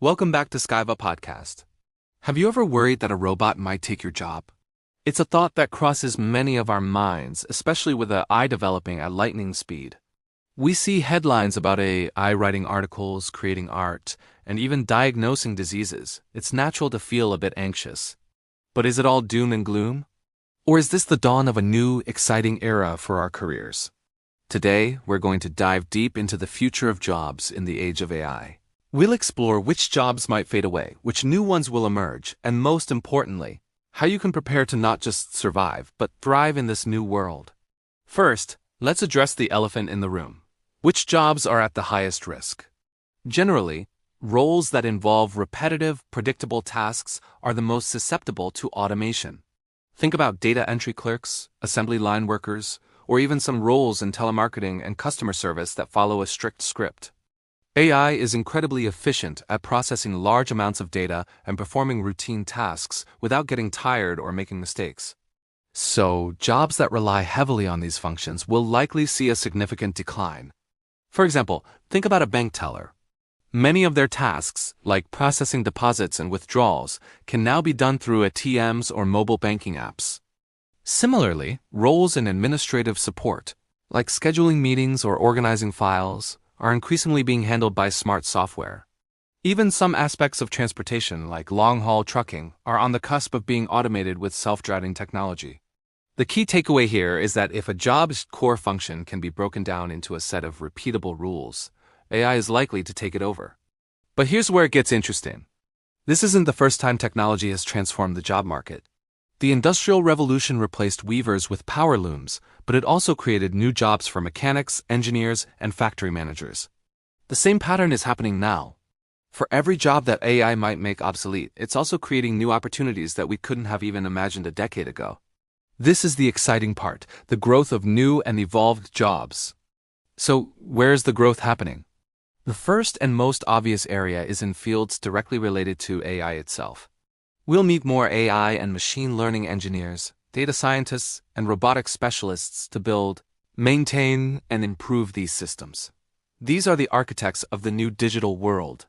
Welcome back to Skyva podcast. Have you ever worried that a robot might take your job? It's a thought that crosses many of our minds, especially with AI developing at lightning speed. We see headlines about AI writing articles, creating art, and even diagnosing diseases. It's natural to feel a bit anxious. But is it all doom and gloom? Or is this the dawn of a new, exciting era for our careers? Today, we're going to dive deep into the future of jobs in the age of AI. We'll explore which jobs might fade away, which new ones will emerge, and most importantly, how you can prepare to not just survive, but thrive in this new world. First, let's address the elephant in the room. Which jobs are at the highest risk? Generally, roles that involve repetitive, predictable tasks are the most susceptible to automation. Think about data entry clerks, assembly line workers, or even some roles in telemarketing and customer service that follow a strict script. AI is incredibly efficient at processing large amounts of data and performing routine tasks without getting tired or making mistakes. So, jobs that rely heavily on these functions will likely see a significant decline. For example, think about a bank teller. Many of their tasks, like processing deposits and withdrawals, can now be done through ATMs or mobile banking apps. Similarly, roles in administrative support, like scheduling meetings or organizing files, are increasingly being handled by smart software. Even some aspects of transportation, like long-haul trucking, are on the cusp of being automated with self-driving technology. The key takeaway here is that if a job's core function can be broken down into a set of repeatable rules, AI is likely to take it over. But here's where it gets interesting. This isn't the first time technology has transformed the job market. The Industrial Revolution replaced weavers with power looms, but it also created new jobs for mechanics, engineers, and factory managers. The same pattern is happening now. For every job that AI might make obsolete, it's also creating new opportunities that we couldn't have even imagined a decade ago. This is the exciting part, the growth of new and evolved jobs. So, where's the growth happening? The first and most obvious area is in fields directly related to AI itself. We'll meet more AI and machine learning engineers, data scientists, and robotics specialists to build, maintain, and improve these systems. These are the architects of the new digital world.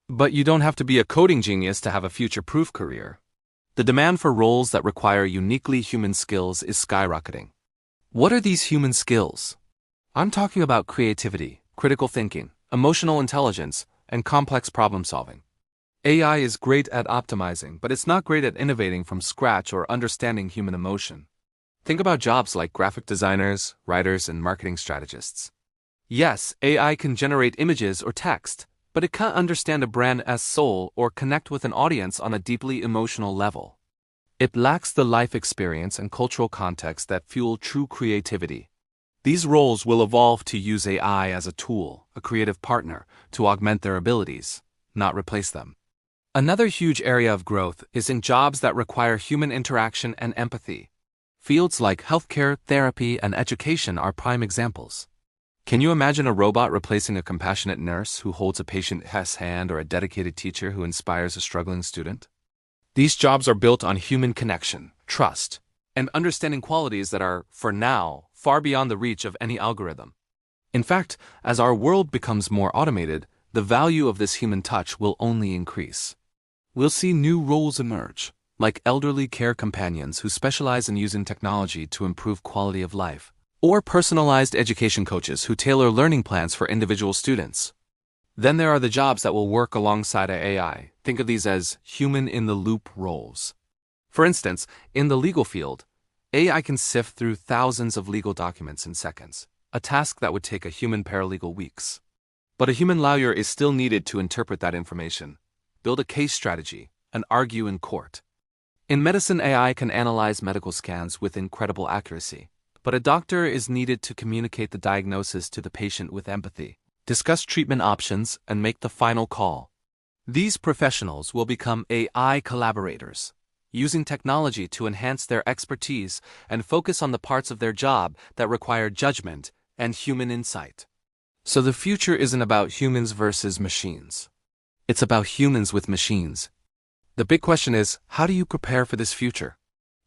But you don't have to be a coding genius to have a future-proof career. The demand for roles that require uniquely human skills is skyrocketing. What are these human skills? I'm talking about creativity, critical thinking, emotional intelligence, and complex problem-solving. AI is great at optimizing, but it's not great at innovating from scratch or understanding human emotion. Think about jobs like graphic designers, writers, and marketing strategists. Yes, AI can generate images or text, but it can't understand a brand's soul or connect with an audience on a deeply emotional level. It lacks the life experience and cultural context that fuel true creativity. These roles will evolve to use AI as a tool, a creative partner, to augment their abilities, not replace them. Another huge area of growth is in jobs that require human interaction and empathy. Fields like healthcare, therapy, and education are prime examples. Can you imagine a robot replacing a compassionate nurse who holds a patient's hand or a dedicated teacher who inspires a struggling student? These jobs are built on human connection, trust, and understanding qualities that are, for now, far beyond the reach of any algorithm. In fact, as our world becomes more automated, the value of this human touch will only increase. We'll see new roles emerge, like elderly care companions who specialize in using technology to improve quality of life, or personalized education coaches who tailor learning plans for individual students. Then there are the jobs that will work alongside AI. Think of these as human-in-the-loop roles. For instance, in the legal field, AI can sift through thousands of legal documents in seconds, a task that would take a human paralegal weeks. But a human lawyer is still needed to interpret that information, build a case strategy, and argue in court. In medicine, AI can analyze medical scans with incredible accuracy, but a doctor is needed to communicate the diagnosis to the patient with empathy, discuss treatment options, and make the final call. These professionals will become AI collaborators, using technology to enhance their expertise and focus on the parts of their job that require judgment and human insight. So the future isn't about humans versus machines. It's about humans with machines. The big question is, how do you prepare for this future?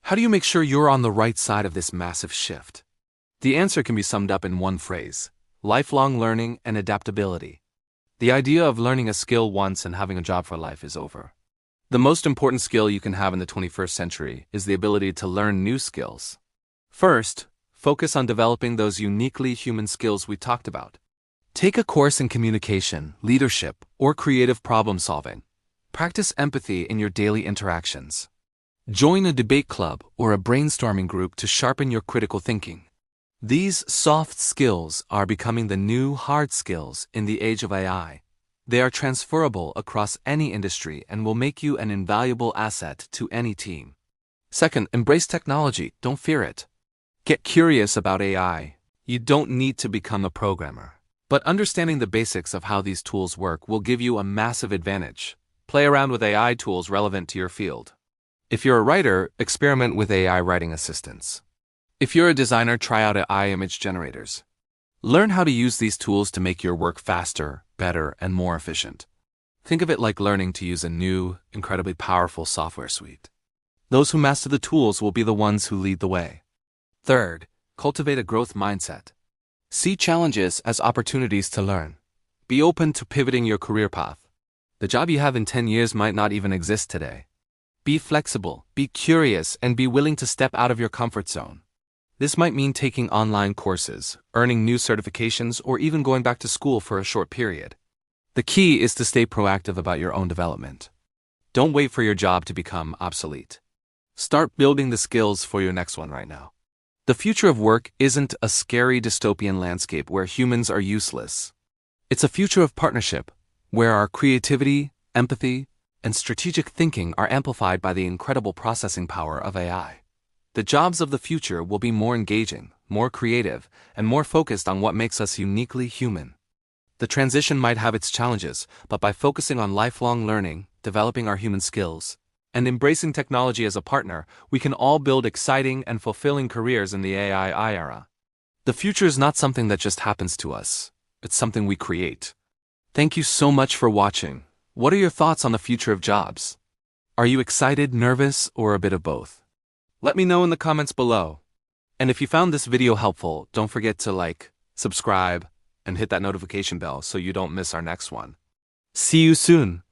How do you make sure you're on the right side of this massive shift? The answer can be summed up in one phrase: lifelong learning and adaptability. The idea of learning a skill once and having a job for life is over. The most important skill you can have in the 21st century is the ability to learn new skills. First, focus on developing those uniquely human skills we talked about. Take a course in communication, leadership, or creative problem solving. Practice empathy in your daily interactions. Join a debate club or a brainstorming group to sharpen your critical thinking. These soft skills are becoming the new hard skills in the age of AI. They are transferable across any industry and will make you an invaluable asset to any team. Second, embrace technology, don't fear it. Get curious about AI. You don't need to become a programmer. But understanding the basics of how these tools work will give you a massive advantage. Play around with AI tools relevant to your field. If you're a writer, experiment with AI writing assistants. If you're a designer, try out AI image generators. Learn how to use these tools to make your work faster, better, and more efficient. Think of it like learning to use a new, incredibly powerful software suite. Those who master the tools will be the ones who lead the way. Third, cultivate a growth mindset. See challenges as opportunities to learn. Be open to pivoting your career path. The job you have in 10 years might not even exist today. Be flexible, be curious, and be willing to step out of your comfort zone. This might mean taking online courses, earning new certifications, or even going back to school for a short period. The key is to stay proactive about your own development. Don't wait for your job to become obsolete. Start building the skills for your next one right now. The future of work isn't a scary dystopian landscape where humans are useless. It's a future of partnership, where our creativity, empathy, and strategic thinking are amplified by the incredible processing power of AI. The jobs of the future will be more engaging, more creative, and more focused on what makes us uniquely human. The transition might have its challenges, but by focusing on lifelong learning, developing our human skills, and embracing technology as a partner, we can all build exciting and fulfilling careers in the AI era. The future is not something that just happens to us. It's something we create. Thank you so much for watching. What are your thoughts on the future of jobs? Are you excited, nervous, or a bit of both? Let me know in the comments below. And if you found this video helpful, don't forget to like, subscribe, and hit that notification bell so you don't miss our next one. See you soon.